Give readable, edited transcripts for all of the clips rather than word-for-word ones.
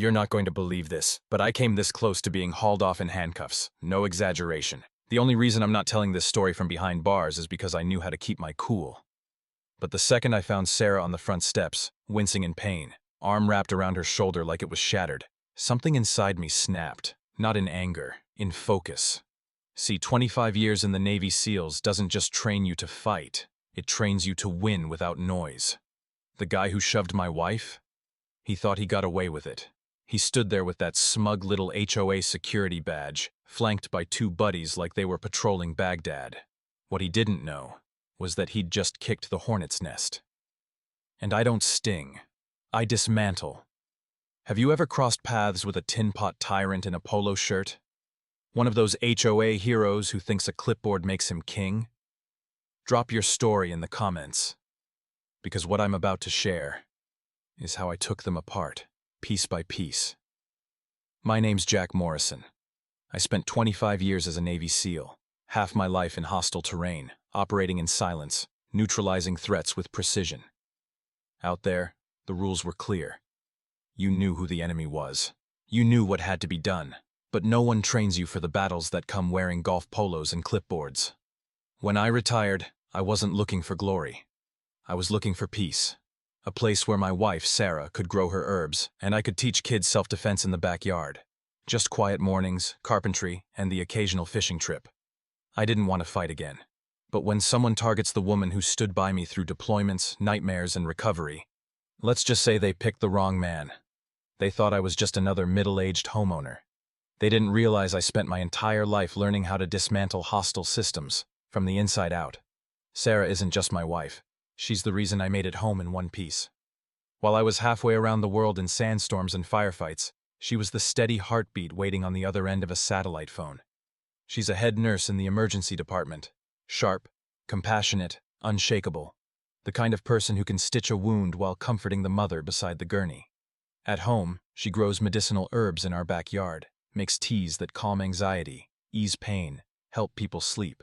You're not going to believe this, but I came this close to being hauled off in handcuffs. No exaggeration. The only reason I'm not telling this story from behind bars is because I knew how to keep my cool. But the second I found Sarah on the front steps, wincing in pain, arm wrapped around her shoulder like it was shattered, something inside me snapped, not in anger, in focus. See, 25 years in the Navy SEALs doesn't just train you to fight, it trains you to win without noise. The guy who shoved my wife? He thought he got away with it. He stood there with that smug little HOA security badge, flanked by two buddies like they were patrolling Baghdad. What he didn't know was that he'd just kicked the hornet's nest. And I don't sting. I dismantle. Have you ever crossed paths with a tin pot tyrant in a polo shirt? One of those HOA heroes who thinks a clipboard makes him king? Drop your story in the comments. Because what I'm about to share is how I took them apart, piece by piece. My name's Jack Morrison. I spent 25 years as a Navy SEAL, half my life in hostile terrain, operating in silence, neutralizing threats with precision. Out there, the rules were clear. You knew who the enemy was. You knew what had to be done. But no one trains you for the battles that come wearing golf polos and clipboards. When I retired, I wasn't looking for glory. I was looking for peace. A place where my wife, Sarah, could grow her herbs, and I could teach kids self-defense in the backyard. Just quiet mornings, carpentry, and the occasional fishing trip. I didn't want to fight again. But when someone targets the woman who stood by me through deployments, nightmares, and recovery, let's just say they picked the wrong man. They thought I was just another middle-aged homeowner. They didn't realize I spent my entire life learning how to dismantle hostile systems, from the inside out. Sarah isn't just my wife. She's the reason I made it home in one piece. While I was halfway around the world in sandstorms and firefights, she was the steady heartbeat waiting on the other end of a satellite phone. She's a head nurse in the emergency department. Sharp, compassionate, unshakable. The kind of person who can stitch a wound while comforting the mother beside the gurney. At home, she grows medicinal herbs in our backyard, makes teas that calm anxiety, ease pain, help people sleep.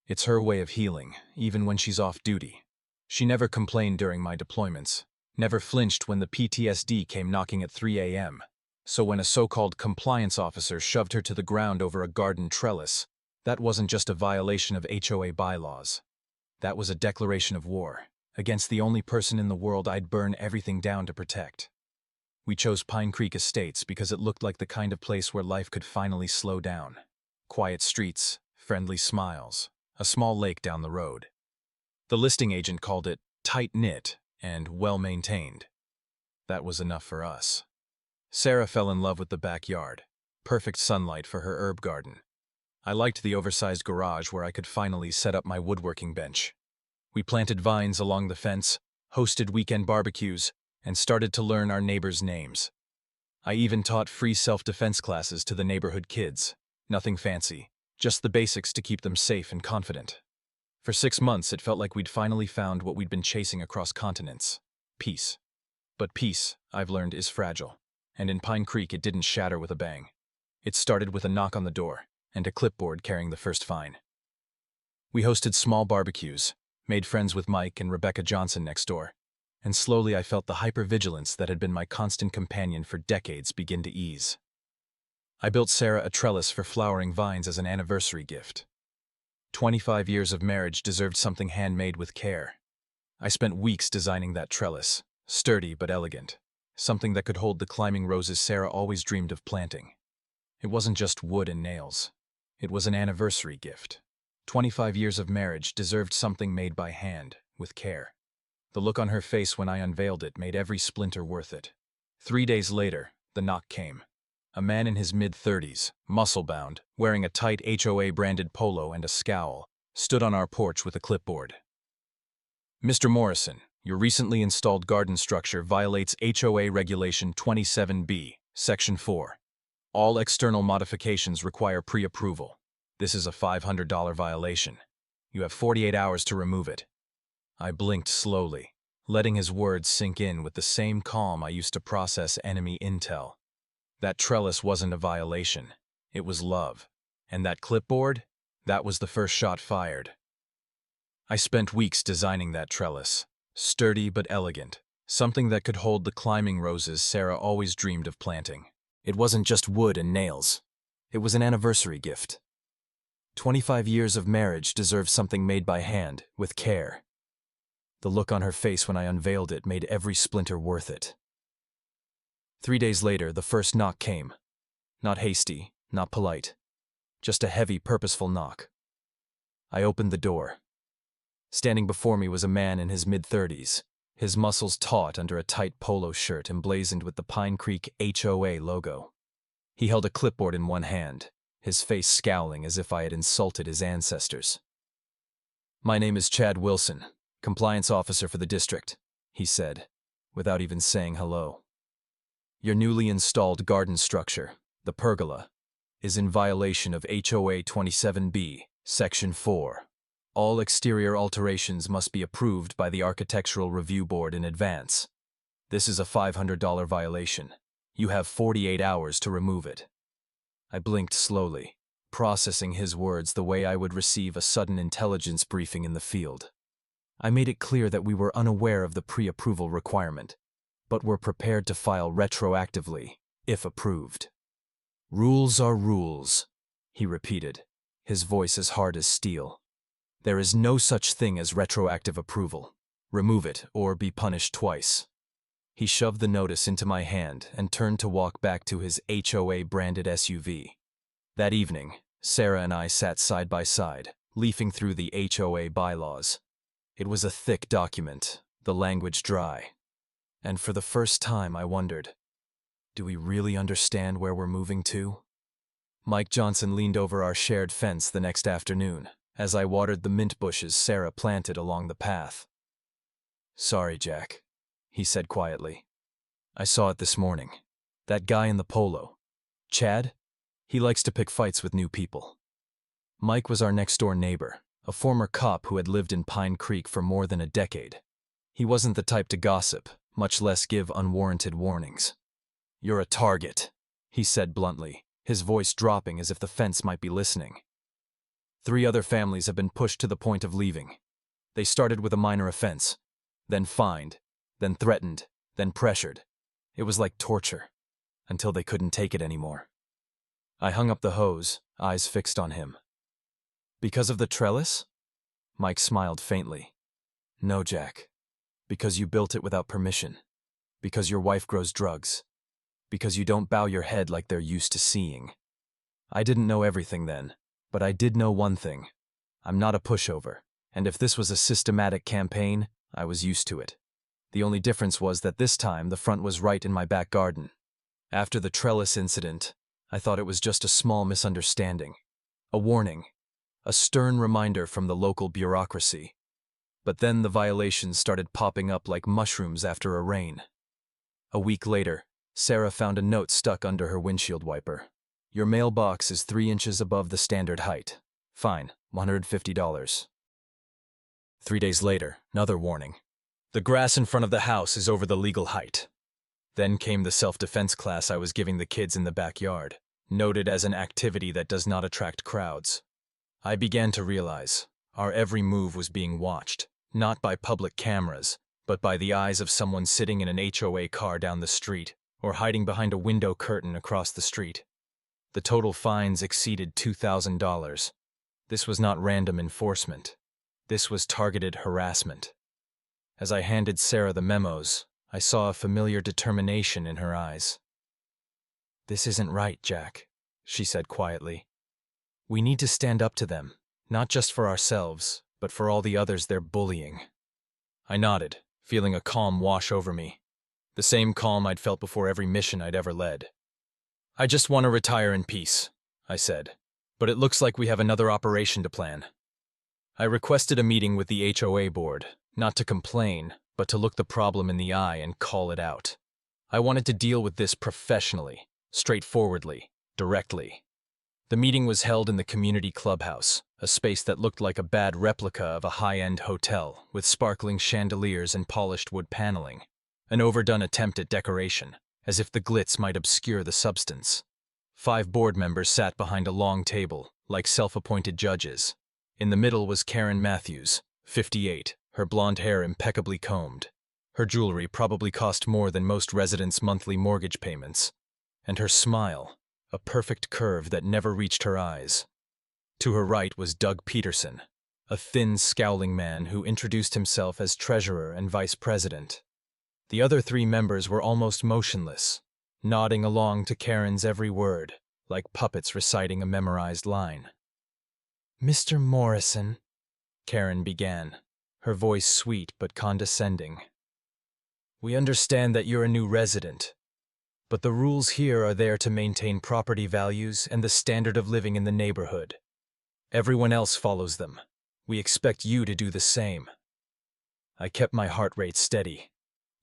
It's her way of healing, even when she's off duty. She never complained during my deployments, never flinched when the PTSD came knocking at 3 a.m. So when a so-called compliance officer shoved her to the ground over a garden trellis, that wasn't just a violation of HOA bylaws. That was a declaration of war, against the only person in the world I'd burn everything down to protect. We chose Pine Creek Estates because it looked like the kind of place where life could finally slow down. Quiet streets, friendly smiles, a small lake down the road. The listing agent called it tight-knit and well-maintained. That was enough for us. Sarah fell in love with the backyard. Perfect sunlight for her herb garden. I liked the oversized garage where I could finally set up my woodworking bench. We planted vines along the fence, hosted weekend barbecues, and started to learn our neighbors' names. I even taught free self-defense classes to the neighborhood kids. Nothing fancy, just the basics to keep them safe and confident. For 6 months, it felt like we'd finally found what we'd been chasing across continents. Peace. But peace, I've learned, is fragile. And in Pine Creek, it didn't shatter with a bang. It started with a knock on the door, and a clipboard carrying the first fine. We hosted small barbecues, made friends with Mike and Rebecca Johnson next door, and slowly I felt the hypervigilance that had been my constant companion for decades begin to ease. I built Sarah a trellis for flowering vines as an anniversary gift. 25 years of marriage deserved something handmade with care. I spent weeks designing that trellis, sturdy but elegant, something that could hold the climbing roses Sarah always dreamed of planting. It wasn't just wood and nails. It was an anniversary gift. 25 years of marriage deserved something made by hand, with care. The look on her face when I unveiled it made every splinter worth it. 3 days later, the knock came. A man in his mid-30s, muscle-bound, wearing a tight HOA-branded polo and a scowl, stood on our porch with a clipboard. "Mr. Morrison, your recently installed garden structure violates HOA Regulation 27B, Section 4. All external modifications require pre-approval. This is a $500 violation. You have 48 hours to remove it." I blinked slowly, letting his words sink in with the same calm I used to process enemy intel. That trellis wasn't a violation. It was love. And that clipboard? That was the first shot fired. I spent weeks designing that trellis. Sturdy but elegant, Something that could hold the climbing roses Sarah always dreamed of planting. It wasn't just wood and nails. It was an anniversary gift. 25 years of marriage deserved something made by hand, with care. The look on her face when I unveiled it made every splinter worth it. 3 days later, the first knock came. Not hasty, not polite. Just a heavy, purposeful knock. I opened the door. Standing before me was a man in his mid-30s, his muscles taut under a tight polo shirt emblazoned with the Pine Creek HOA logo. He held a clipboard in one hand, his face scowling as if I had insulted his ancestors. "My name is Chad Wilson, compliance officer for the district," he said, without even saying hello. "Your newly installed garden structure, the pergola, is in violation of HOA 27B, Section 4. All exterior alterations must be approved by the Architectural Review Board in advance. This is a $500 violation. You have 48 hours to remove it." I blinked slowly, processing his words the way I would receive a sudden intelligence briefing in the field. I made it clear that we were unaware of the pre-approval requirement, but were prepared to file retroactively, if approved. "Rules are rules," he repeated, his voice as hard as steel. "There is no such thing as retroactive approval. Remove it or be punished twice." He shoved the notice into my hand and turned to walk back to his HOA-branded SUV. That evening, Sarah and I sat side by side, leafing through the HOA bylaws. It was a thick document, the language dry. And for the first time I wondered, do we really understand where we're moving to? Mike Johnson leaned over our shared fence the next afternoon, as I watered the mint bushes Sarah planted along the path. "Sorry, Jack," he said quietly. "I saw it this morning. That guy in the polo, Chad, he likes to pick fights with new people." Mike was our next-door neighbor, a former cop who had lived in Pine Creek for more than a decade. He wasn't the type to gossip, much less give unwarranted warnings. "You're a target," he said bluntly, his voice dropping as if the fence might be listening. 3 other families have been pushed to the point of leaving. They started with a minor offense, then fined, then threatened, then pressured. It was like torture, until they couldn't take it anymore. I hung up the hose, eyes fixed on him. "Because of the trellis?" Mike smiled faintly. "No, Jack. Because you built it without permission. Because your wife grows drugs. Because you don't bow your head like they're used to seeing." I didn't know everything then, but I did know one thing. I'm not a pushover, and if this was a systematic campaign, I was used to it. The only difference was that this time the front was right in my back garden. After the trellis incident, I thought it was just a small misunderstanding. A warning. A stern reminder from the local bureaucracy. But then the violations started popping up like mushrooms after a rain. A week later, Sarah found a note stuck under her windshield wiper. "Your mailbox is 3 inches above the standard height. Fine, $150. 3 days later, another warning. "The grass in front of the house is over the legal height." Then came the self-defense class I was giving the kids in the backyard, noted as an activity that does not attract crowds. I began to realize our every move was being watched, not by public cameras, but by the eyes of someone sitting in an HOA car down the street or hiding behind a window curtain across the street. The total fines exceeded $2,000. This was not random enforcement. This was targeted harassment. As I handed Sarah the memos, I saw a familiar determination in her eyes. "This isn't right, Jack," she said quietly. "We need to stand up to them, not just for ourselves, but for all the others they're bullying." I nodded, feeling a calm wash over me. The same calm I'd felt before every mission I'd ever led. "I just want to retire in peace," I said, "but it looks like we have another operation to plan." I requested a meeting with the HOA board, not to complain, but to look the problem in the eye and call it out. I wanted to deal with this professionally, straightforwardly, directly. The meeting was held in the community clubhouse, a space that looked like a bad replica of a high-end hotel with sparkling chandeliers and polished wood paneling, an overdone attempt at decoration, as if the glitz might obscure the substance. 5 board members sat behind a long table, like self-appointed judges. In the middle was Karen Matthews, 58, her blonde hair impeccably combed. Her jewelry probably cost more than most residents' monthly mortgage payments, and her smile, a perfect curve that never reached her eyes. To her right was Doug Peterson, a thin, scowling man who introduced himself as treasurer and vice president. The other three members were almost motionless, nodding along to Karen's every word, like puppets reciting a memorized line. "Mr. Morrison," Karen began, her voice sweet but condescending. "We understand that you're a new resident, but the rules here are there to maintain property values and the standard of living in the neighborhood. Everyone else follows them. We expect you to do the same." I kept my heart rate steady.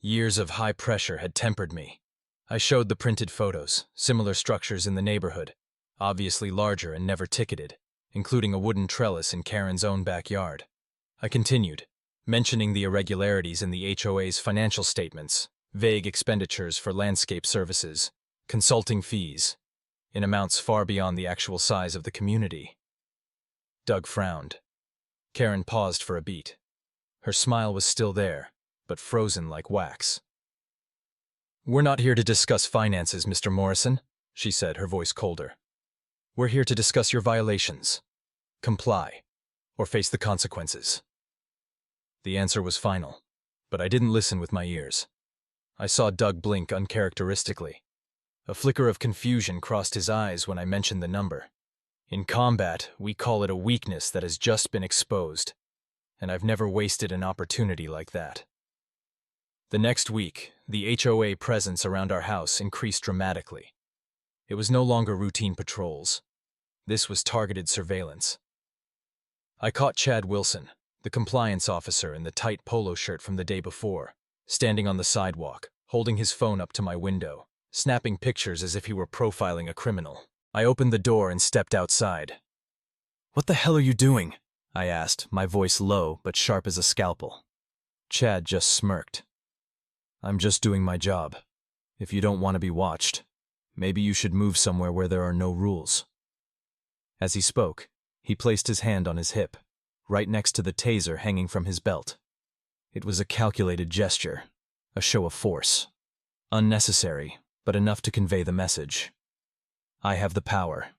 Years of high pressure had tempered me. I showed the printed photos, similar structures in the neighborhood, obviously larger and never ticketed, including a wooden trellis in Karen's own backyard. I continued, mentioning the irregularities in the HOA's financial statements, vague expenditures for landscape services, consulting fees, in amounts far beyond the actual size of the community. Doug frowned. Karen paused for a beat. Her smile was still there, but frozen like wax. "We're not here to discuss finances, Mr. Morrison," she said, her voice colder. "We're here to discuss your violations. Comply, or face the consequences." The answer was final, but I didn't listen with my ears. I saw Doug blink uncharacteristically. A flicker of confusion crossed his eyes when I mentioned the number. In combat, we call it a weakness that has just been exposed, and I've never wasted an opportunity like that. The next week, the HOA presence around our house increased dramatically. It was no longer routine patrols. This was targeted surveillance. I caught Chad Wilson, the compliance officer in the tight polo shirt from the day before, standing on the sidewalk, holding his phone up to my window, snapping pictures as if he were profiling a criminal. I opened the door and stepped outside. "What the hell are you doing?" I asked, my voice low but sharp as a scalpel. Chad just smirked. "I'm just doing my job. If you don't want to be watched, maybe you should move somewhere where there are no rules." As he spoke, he placed his hand on his hip, right next to the taser hanging from his belt. It was a calculated gesture, a show of force. Unnecessary, but enough to convey the message. I have the power.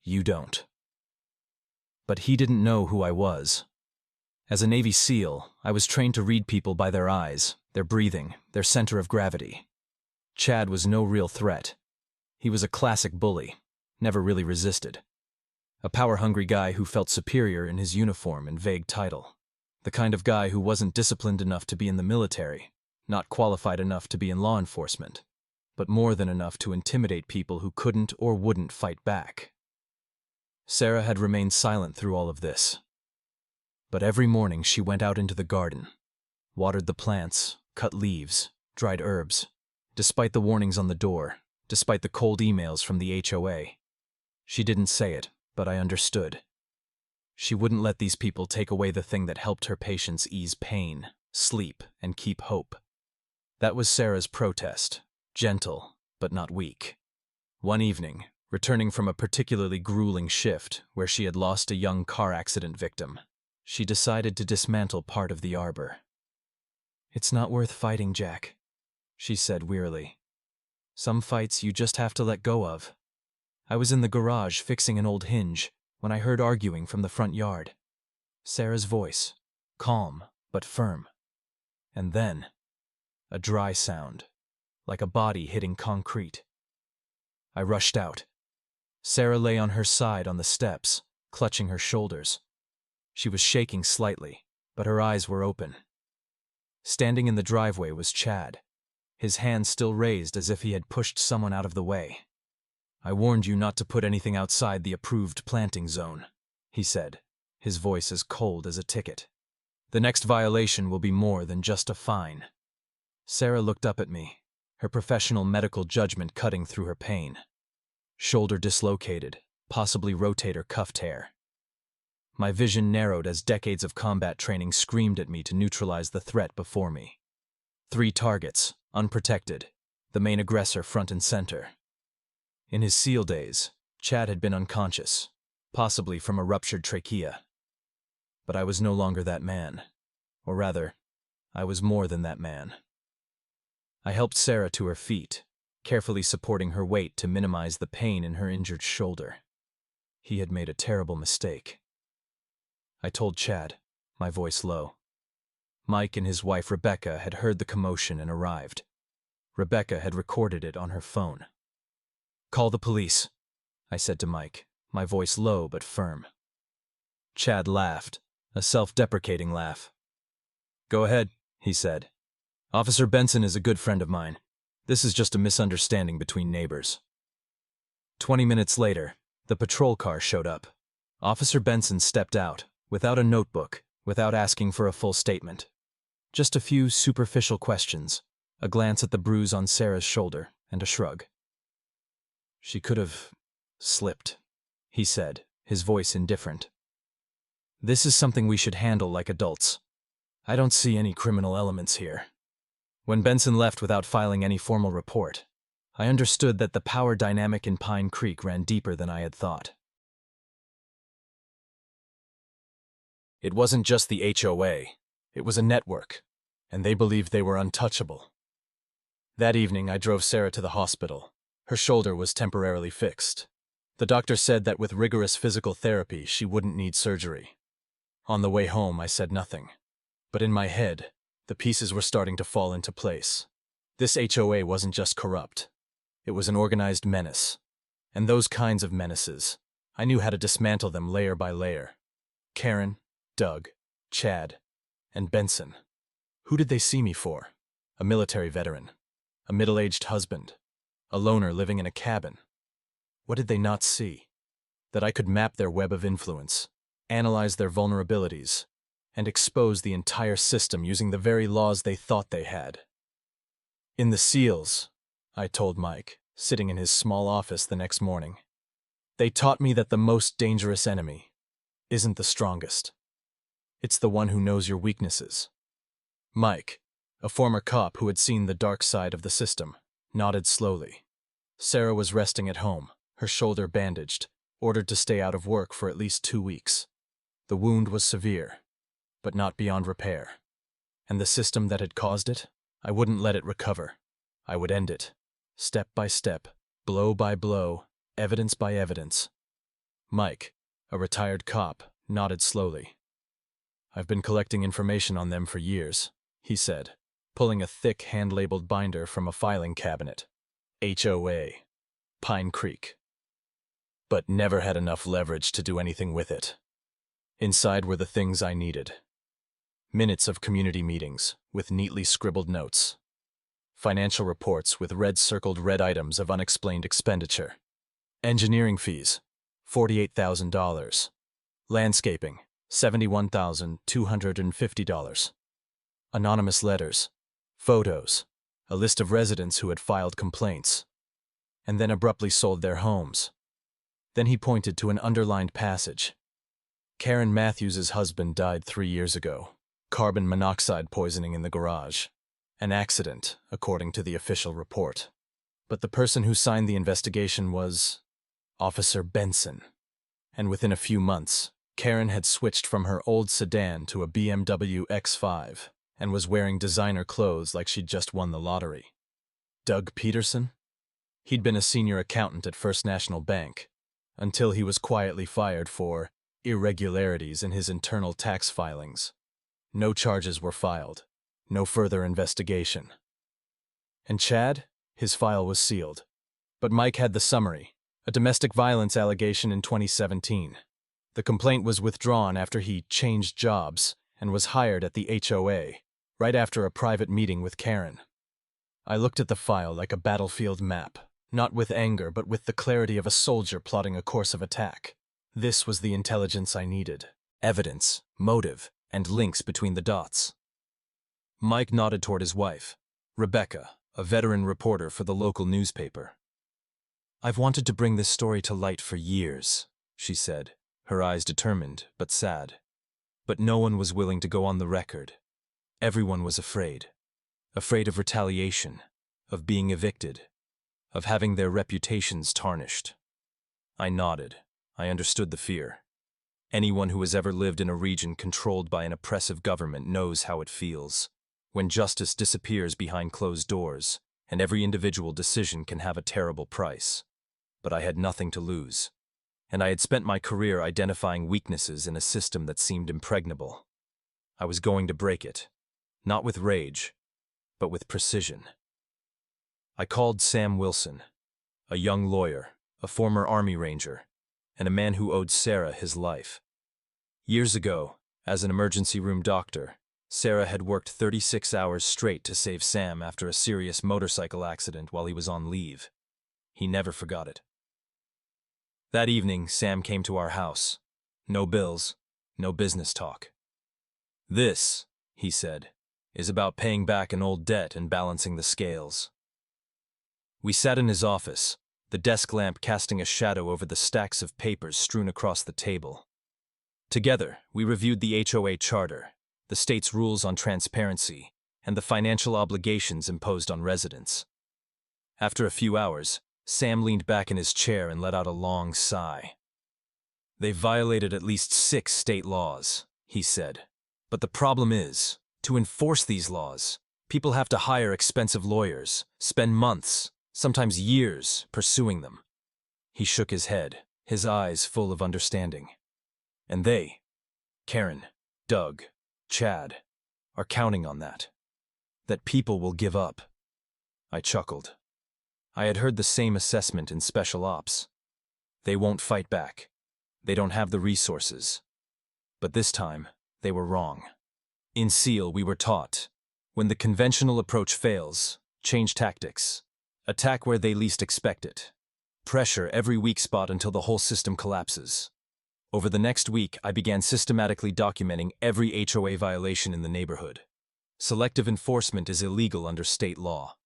You don't. But he didn't know who I was. As a Navy SEAL, I was trained to read people by their eyes, their breathing, their center of gravity. Chad was no real threat. He was a classic bully, never really resisted. A power-hungry guy who felt superior in his uniform and vague title. The kind of guy who wasn't disciplined enough to be in the military, not qualified enough to be in law enforcement, but more than enough to intimidate people who couldn't or wouldn't fight back. Sarah had remained silent through all of this. But every morning she went out into the garden, watered the plants, cut leaves, dried herbs, despite the warnings on the door, despite the cold emails from the HOA. She didn't say it, but I understood. She wouldn't let these people take away the thing that helped her patients ease pain, sleep, and keep hope. That was Sarah's protest, gentle, but not weak. One evening, returning from a particularly grueling shift where she had lost a young car accident victim, she decided to dismantle part of the arbor. "It's not worth fighting, Jack," she said wearily. "Some fights you just have to let go of. I was in the garage fixing an old hinge when I heard arguing from the front yard. Sarah's voice, calm but firm. And then, a dry sound, like a body hitting concrete. I rushed out. Sarah lay on her side on the steps, clutching her shoulders. She was shaking slightly, but her eyes were open. Standing in the driveway was Chad, his hand still raised as if he had pushed someone out of the way. "I warned you not to put anything outside the approved planting zone," he said, his voice as cold as a ticket. "The next violation will be more than just a fine." Sarah looked up at me, her professional medical judgment cutting through her pain. Shoulder dislocated, possibly rotator cuff tear. My vision narrowed as decades of combat training screamed at me to neutralize the threat before me. 3 targets, unprotected, the main aggressor front and center. In his SEAL days, Chad had been unconscious, possibly from a ruptured trachea. But I was no longer that man. Or rather, I was more than that man. I helped Sarah to her feet, carefully supporting her weight to minimize the pain in her injured shoulder. He had made a terrible mistake. I told Chad, my voice low. Mike and his wife Rebecca had heard the commotion and arrived. Rebecca had recorded it on her phone. "Call the police," I said to Mike, my voice low but firm. Chad laughed, a self-deprecating laugh. "Go ahead," he said. "Officer Benson is a good friend of mine. This is just a misunderstanding between neighbors." 20 minutes later, the patrol car showed up. Officer Benson stepped out, without a notebook, without asking for a full statement. Just a few superficial questions, a glance at the bruise on Sarah's shoulder, and a shrug. "She could have slipped," he said, his voice indifferent. "This is something we should handle like adults. I don't see any criminal elements here." When Benson left without filing any formal report, I understood that the power dynamic in Pine Creek ran deeper than I had thought. It wasn't just the HOA, it was a network, and they believed they were untouchable. That evening, I drove Sarah to the hospital. Her shoulder was temporarily fixed. The doctor said that with rigorous physical therapy, she wouldn't need surgery. On the way home, I said nothing. But in my head, the pieces were starting to fall into place. This HOA wasn't just corrupt. It was an organized menace. And those kinds of menaces, I knew how to dismantle them layer by layer. Karen, Doug, Chad, and Benson. Who did they see me for? A military veteran. A middle-aged husband. A loner living in a cabin. What did they not see? That I could map their web of influence, analyze their vulnerabilities, and expose the entire system using the very laws they thought they had. "In the SEALs," I told Mike, sitting in his small office the next morning, "they taught me that the most dangerous enemy isn't the strongest. It's the one who knows your weaknesses." Mike, a former cop who had seen the dark side of the system, nodded slowly. Sarah was resting at home, her shoulder bandaged, ordered to stay out of work for at least 2 weeks. The wound was severe, but not beyond repair. And the system that had caused it, I wouldn't let it recover. I would end it, step by step, blow by blow, evidence by evidence. Mike, a retired cop, nodded slowly. "I've been collecting information on them for years," he said, pulling a thick hand-labeled binder from a filing cabinet. HOA, Pine Creek. But never had enough leverage to do anything with it. Inside were the things I needed. Minutes of community meetings, with neatly scribbled notes. Financial reports with red-circled red items of unexplained expenditure. Engineering fees, $48,000. Landscaping, $71,250. Anonymous letters, photos, a list of residents who had filed complaints, and then abruptly sold their homes. Then he pointed to an underlined passage. Karen Matthews's husband died 3 years ago. Carbon monoxide poisoning in the garage. An accident, according to the official report. But the person who signed the investigation was Officer Benson. And within a few months, Karen had switched from her old sedan to a BMW X5 and was wearing designer clothes like she'd just won the lottery. Doug Peterson? He'd been a senior accountant at First National Bank, until he was quietly fired for irregularities in his internal tax filings. No charges were filed. No further investigation. And Chad? His file was sealed. But Mike had the summary, a domestic violence allegation in 2017. The complaint was withdrawn after he changed jobs and was hired at the HOA, right after a private meeting with Karen. I looked at the file like a battlefield map, not with anger but with the clarity of a soldier plotting a course of attack. This was the intelligence I needed. Evidence, motive, and links between the dots. Mike nodded toward his wife, Rebecca, a veteran reporter for the local newspaper. "I've wanted to bring this story to light for years," she said, her eyes determined but sad. But no one was willing to go on the record. Everyone was afraid. Afraid of retaliation, of being evicted, of having their reputations tarnished. I nodded. I understood the fear. Anyone who has ever lived in a region controlled by an oppressive government knows how it feels. When justice disappears behind closed doors, and every individual decision can have a terrible price. But I had nothing to lose, and I had spent my career identifying weaknesses in a system that seemed impregnable. I was going to break it, not with rage, but with precision. I called Sam Wilson, a young lawyer, a former Army Ranger, and a man who owed Sarah his life. Years ago, as an emergency room doctor, Sarah had worked 36 hours straight to save Sam after a serious motorcycle accident while he was on leave. He never forgot it. That evening, Sam came to our house. No bills, no business talk. "This," he said, "is about paying back an old debt and balancing the scales." We sat in his office, the desk lamp casting a shadow over the stacks of papers strewn across the table. Together, we reviewed the HOA charter, the state's rules on transparency, and the financial obligations imposed on residents. After a few hours, Sam leaned back in his chair and let out a long sigh. "They've violated at least 6 state laws," he said. "But the problem is, to enforce these laws, people have to hire expensive lawyers, spend months, sometimes years, pursuing them." He shook his head, his eyes full of understanding. "And they, Karen, Doug, Chad, are counting on that. That people will give up." I chuckled. I had heard the same assessment in special ops. They won't fight back. They don't have the resources. But this time, they were wrong. In SEAL, we were taught, when the conventional approach fails, change tactics. Attack where they least expect it. Pressure every weak spot until the whole system collapses. Over the next week, I began systematically documenting every HOA violation in the neighborhood. Selective enforcement is illegal under state law.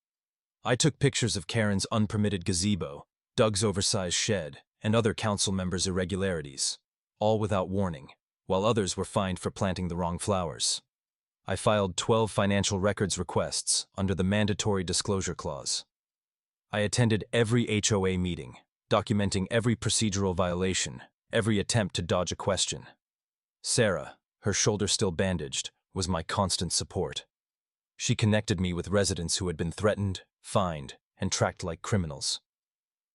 I took pictures of Karen's unpermitted gazebo, Doug's oversized shed, and other council members' irregularities, all without warning, while others were fined for planting the wrong flowers. I filed 12 financial records requests under the mandatory disclosure clause. I attended every HOA meeting, documenting every procedural violation, every attempt to dodge a question. Sarah, her shoulder still bandaged, was my constant support. She connected me with residents who had been threatened, fined, and tracked like criminals.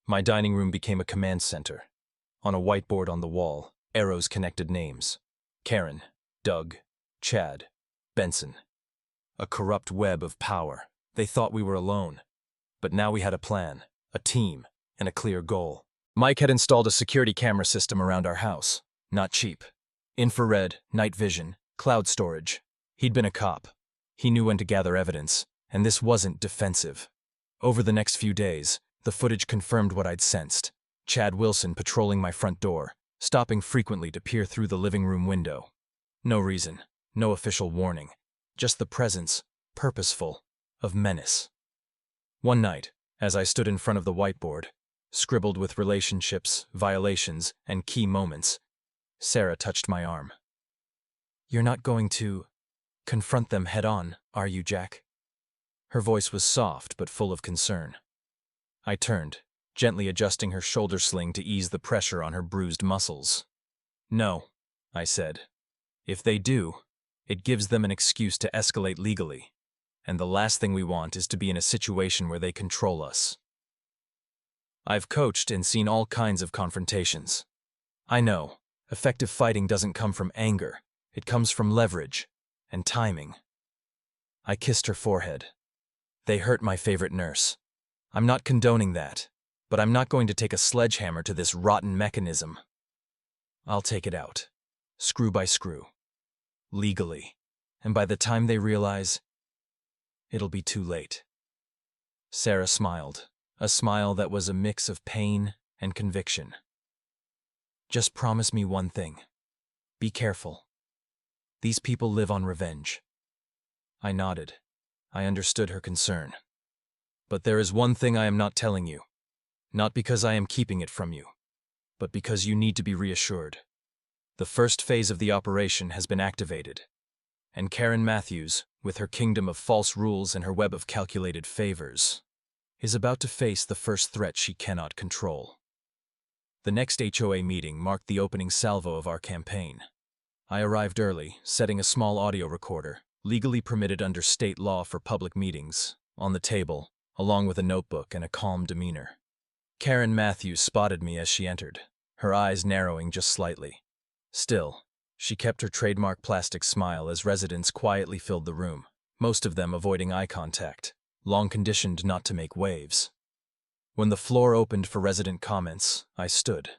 My dining room became a command center. On a whiteboard on the wall, arrows connected names: Karen, Doug, Chad, Benson. A corrupt web of power. They thought we were alone. But now we had a plan, a team, and a clear goal. Mike had installed a security camera system around our house. Not cheap. Infrared, night vision, cloud storage. He'd been a cop. He knew when to gather evidence, and this wasn't defensive. Over the next few days, the footage confirmed what I'd sensed. Chad Wilson patrolling my front door, stopping frequently to peer through the living room window. No reason, no official warning, just the presence, purposeful, of menace. One night, as I stood in front of the whiteboard, scribbled with relationships, violations, and key moments, Sarah touched my arm. "You're not going to confront them head-on, are you, Jack?" Her voice was soft but full of concern. I turned, gently adjusting her shoulder sling to ease the pressure on her bruised muscles. "No," I said. "If they do, it gives them an excuse to escalate legally, and the last thing we want is to be in a situation where they control us." I've coached and seen all kinds of confrontations. I know, effective fighting doesn't come from anger, it comes from leverage and timing. I kissed her forehead. "They hurt my favorite nurse. I'm not condoning that, but I'm not going to take a sledgehammer to this rotten mechanism. I'll take it out, screw by screw, legally, and by the time they realize, it'll be too late." Sarah smiled, a smile that was a mix of pain and conviction. "Just promise me one thing. Be careful. These people live on revenge." I nodded. I understood her concern. "But there is one thing I am not telling you. Not because I am keeping it from you, but because you need to be reassured. The first phase of the operation has been activated, and Karen Matthews, with her kingdom of false rules and her web of calculated favors, is about to face the first threat she cannot control." The next HOA meeting marked the opening salvo of our campaign. I arrived early, setting a small audio recorder, legally permitted under state law for public meetings, on the table, along with a notebook and a calm demeanor. Karen Matthews spotted me as she entered, her eyes narrowing just slightly. Still, she kept her trademark plastic smile as residents quietly filled the room, most of them avoiding eye contact, long conditioned not to make waves. When the floor opened for resident comments, I stood.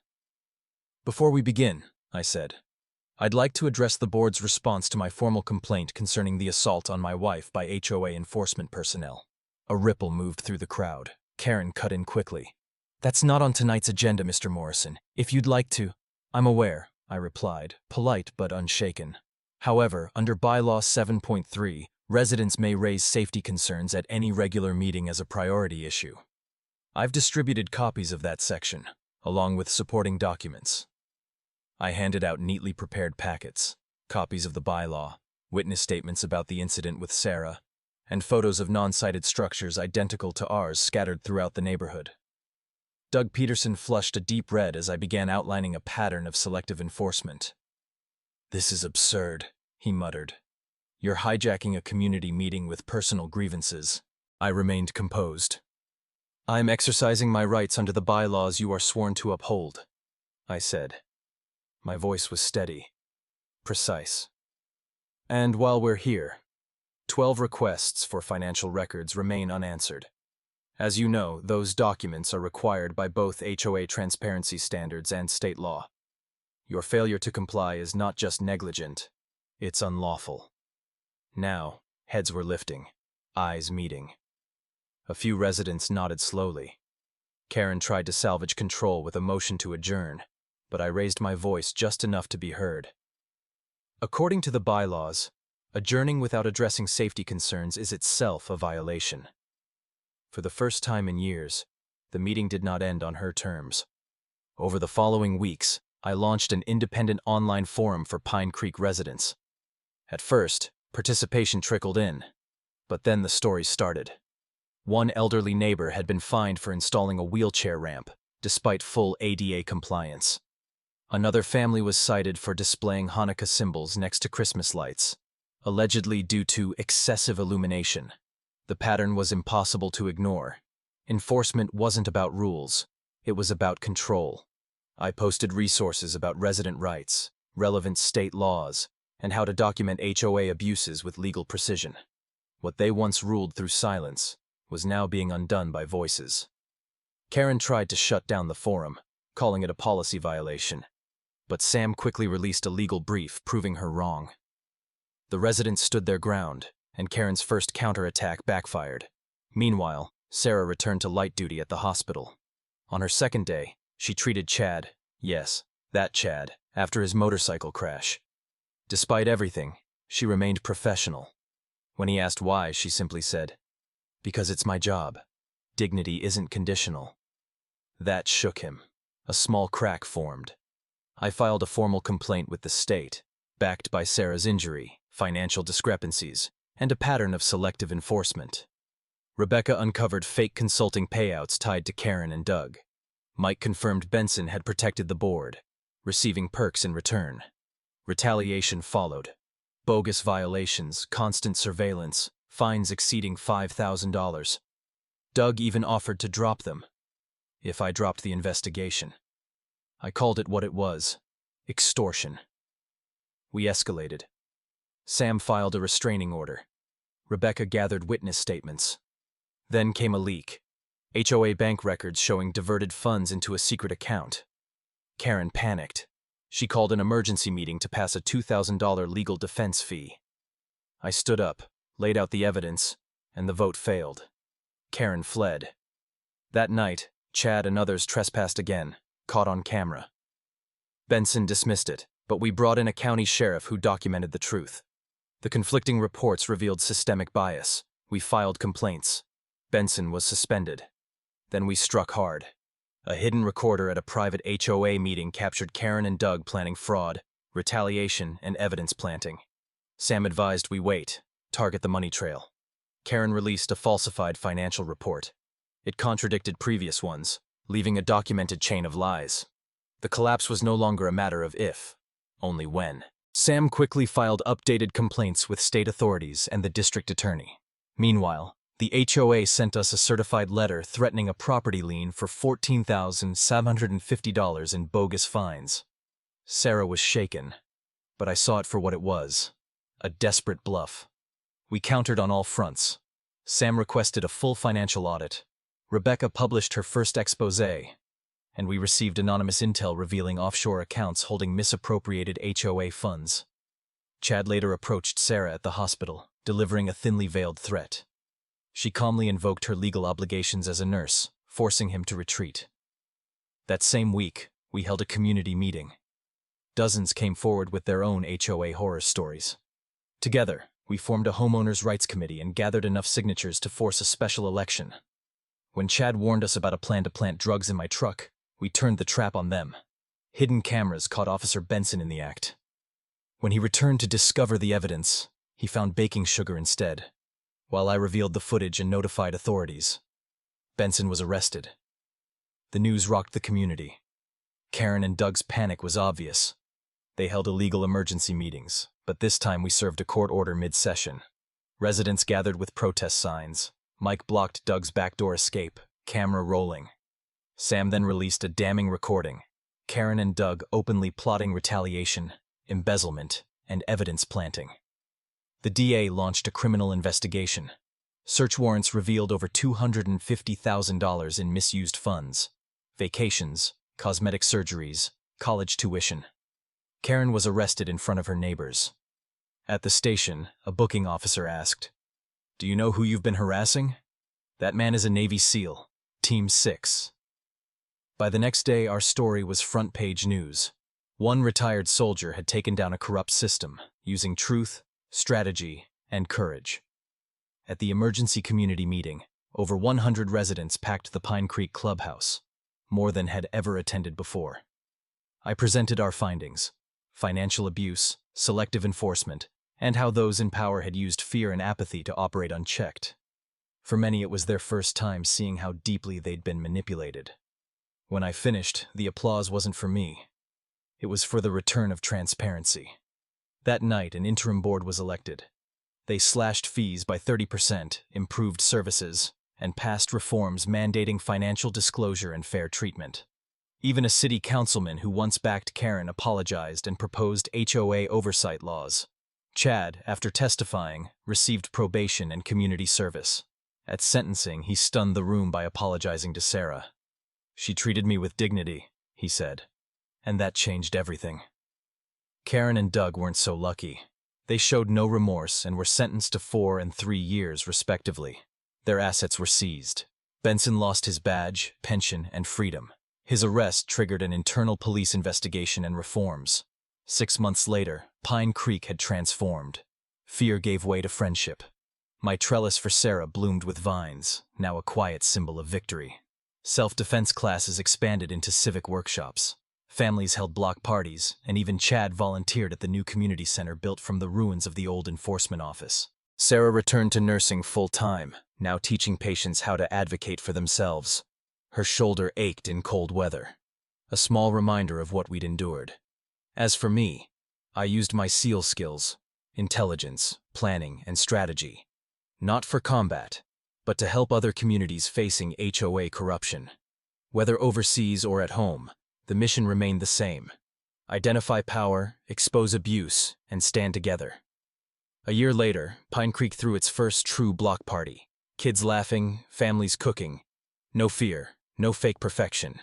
"Before we begin," I said, "I'd like to address the board's response to my formal complaint concerning the assault on my wife by HOA enforcement personnel." A ripple moved through the crowd. Karen cut in quickly. "That's not on tonight's agenda, Mr. Morrison. If you'd like to—" "I'm aware," I replied, polite but unshaken. "However, under Bylaw 7.3, residents may raise safety concerns at any regular meeting as a priority issue. I've distributed copies of that section, along with supporting documents." I handed out neatly prepared packets, copies of the bylaw, witness statements about the incident with Sarah, and photos of non-sited structures identical to ours scattered throughout the neighborhood. Doug Peterson flushed a deep red as I began outlining a pattern of selective enforcement. "This is absurd," he muttered. "You're hijacking a community meeting with personal grievances." I remained composed. "I'm exercising my rights under the bylaws you are sworn to uphold," I said. My voice was steady, precise. "And while we're here, 12 requests for financial records remain unanswered. As you know, those documents are required by both HOA transparency standards and state law. Your failure to comply is not just negligent, it's unlawful." Now, heads were lifting, eyes meeting. A few residents nodded slowly. Karen tried to salvage control with a motion to adjourn, but I raised my voice just enough to be heard. "According to the bylaws, adjourning without addressing safety concerns is itself a violation." For the first time in years, the meeting did not end on her terms. Over the following weeks, I launched an independent online forum for Pine Creek residents. At first, participation trickled in, but then the story started. One elderly neighbor had been fined for installing a wheelchair ramp, despite full ADA compliance. Another family was cited for displaying Hanukkah symbols next to Christmas lights, allegedly due to excessive illumination. The pattern was impossible to ignore. Enforcement wasn't about rules, it was about control. I posted resources about resident rights, relevant state laws, and how to document HOA abuses with legal precision. What they once ruled through silence was now being undone by voices. Karen tried to shut down the forum, calling it a policy violation, but Sam quickly released a legal brief proving her wrong. The residents stood their ground, and Karen's first counterattack backfired. Meanwhile, Sarah returned to light duty at the hospital. On her second day, she treated Chad, yes, that Chad, after his motorcycle crash. Despite everything, she remained professional. When he asked why, she simply said, "Because it's my job. Dignity isn't conditional." That shook him. A small crack formed. I filed a formal complaint with the state, backed by Sarah's injury, financial discrepancies, and a pattern of selective enforcement. Rebecca uncovered fake consulting payouts tied to Karen and Doug. Mike confirmed Benson had protected the board, receiving perks in return. Retaliation followed. Bogus violations, constant surveillance, fines exceeding $5,000. Doug even offered to drop them, if I dropped the investigation. I called it what it was: extortion. We escalated. Sam filed a restraining order. Rebecca gathered witness statements. Then came a leak. HOA bank records showing diverted funds into a secret account. Karen panicked. She called an emergency meeting to pass a $2,000 legal defense fee. I stood up, laid out the evidence, and the vote failed. Karen fled. That night, Chad and others trespassed again, caught on camera. Benson dismissed it, but we brought in a county sheriff who documented the truth. The conflicting reports revealed systemic bias. We filed complaints. Benson was suspended. Then we struck hard. A hidden recorder at a private HOA meeting captured Karen and Doug planning fraud, retaliation, and evidence planting. Sam advised we wait, target the money trail. Karen released a falsified financial report. It contradicted previous ones, leaving a documented chain of lies. The collapse was no longer a matter of if, only when. Sam quickly filed updated complaints with state authorities and the district attorney. Meanwhile, The HOA sent us a certified letter threatening a property lien for $14,750 in bogus fines. Sarah was shaken, but I saw it for what it was, a desperate bluff. We countered on all fronts. Sam requested a full financial audit. Rebecca published her first exposé, and we received anonymous intel revealing offshore accounts holding misappropriated HOA funds. Chad later approached Sarah at the hospital, delivering a thinly veiled threat. She calmly invoked her legal obligations as a nurse, forcing him to retreat. That same week, we held a community meeting. Dozens came forward with their own HOA horror stories. Together, we formed a homeowners' rights committee and gathered enough signatures to force a special election. When Chad warned us about a plan to plant drugs in my truck, we turned the trap on them. Hidden cameras caught Officer Benson in the act. When he returned to discover the evidence, he found baking sugar instead. While I revealed the footage and notified authorities, Benson was arrested. The news rocked the community. Karen and Doug's panic was obvious. They held illegal emergency meetings, but this time we served a court order mid-session. Residents gathered with protest signs. Mike blocked Doug's backdoor escape, camera rolling. Sam then released a damning recording. Karen and Doug openly plotting retaliation, embezzlement, and evidence planting. The DA launched a criminal investigation. Search warrants revealed over $250,000 in misused funds, vacations, cosmetic surgeries, college tuition. Karen was arrested in front of her neighbors. At the station, a booking officer asked, "Do you know who you've been harassing?" "That man is a Navy SEAL, Team 6. By the next day, our story was front-page news. One retired soldier had taken down a corrupt system, using truth, strategy, and courage. At the emergency community meeting, over 100 residents packed the Pine Creek clubhouse, more than had ever attended before. I presented our findings: financial abuse, selective enforcement, and how those in power had used fear and apathy to operate unchecked. For many, it was their first time seeing how deeply they'd been manipulated. When I finished, the applause wasn't for me. It was for the return of transparency. That night, an interim board was elected. They slashed fees by 30%, improved services, and passed reforms mandating financial disclosure and fair treatment. Even a city councilman who once backed Karen apologized and proposed HOA oversight laws. Chad, after testifying, received probation and community service. At sentencing, he stunned the room by apologizing to Sarah. "She treated me with dignity," he said, "and that changed everything." Karen and Doug weren't so lucky. They showed no remorse and were sentenced to 4 and 3 years, respectively. Their assets were seized. Benson lost his badge, pension, and freedom. His arrest triggered an internal police investigation and reforms. 6 months later, Pine Creek had transformed. Fear gave way to friendship. My trellis for Sarah bloomed with vines, now a quiet symbol of victory. Self-defense classes expanded into civic workshops. Families held block parties, and even Chad volunteered at the new community center built from the ruins of the old enforcement office. Sarah returned to nursing full-time, now teaching patients how to advocate for themselves. Her shoulder ached in cold weather, a small reminder of what we'd endured. As for me, I used my SEAL skills, intelligence, planning, and strategy, not for combat, but to help other communities facing HOA corruption. Whether overseas or at home, the mission remained the same: identify power, expose abuse, and stand together. A year later, Pine Creek threw its first true block party. Kids laughing, families cooking. No fear, no fake perfection.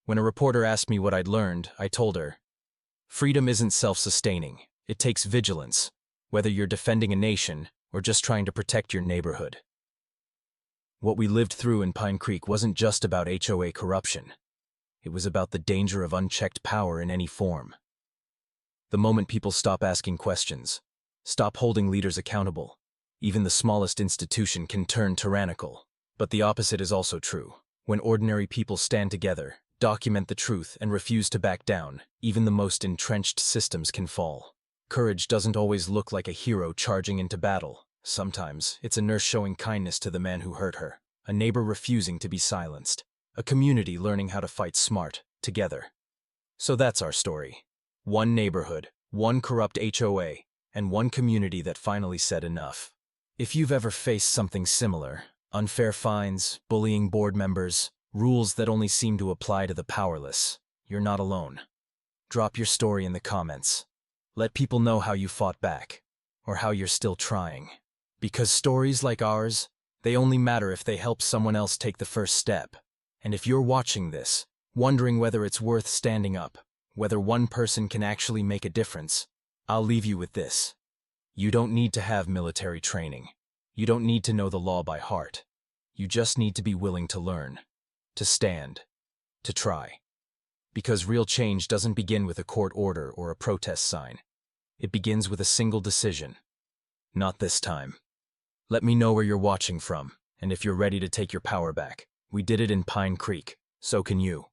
When a reporter asked me what I'd learned, I told her, "Freedom isn't self-sustaining. It takes vigilance, whether you're defending a nation or just trying to protect your neighborhood." What we lived through in Pine Creek wasn't just about HOA corruption. It was about the danger of unchecked power in any form. The moment people stop asking questions, stop holding leaders accountable, even the smallest institution can turn tyrannical. But the opposite is also true. When ordinary people stand together, document the truth, and refuse to back down, even the most entrenched systems can fall. Courage doesn't always look like a hero charging into battle. Sometimes it's a nurse showing kindness to the man who hurt her, a neighbor refusing to be silenced, a community learning how to fight smart, together. So that's our story. One neighborhood, one corrupt HOA, and one community that finally said enough. If you've ever faced something similar, unfair fines, bullying board members, rules that only seem to apply to the powerless, you're not alone. Drop your story in the comments. Let people know how you fought back, or how you're still trying. Because stories like ours, they only matter if they help someone else take the first step. And if you're watching this, wondering whether it's worth standing up, whether one person can actually make a difference, I'll leave you with this. You don't need to have military training. You don't need to know the law by heart. You just need to be willing to learn, to stand, to try. Because real change doesn't begin with a court order or a protest sign. It begins with a single decision. Not this time. Let me know where you're watching from, and if you're ready to take your power back. We did it in Pine Creek, so can you.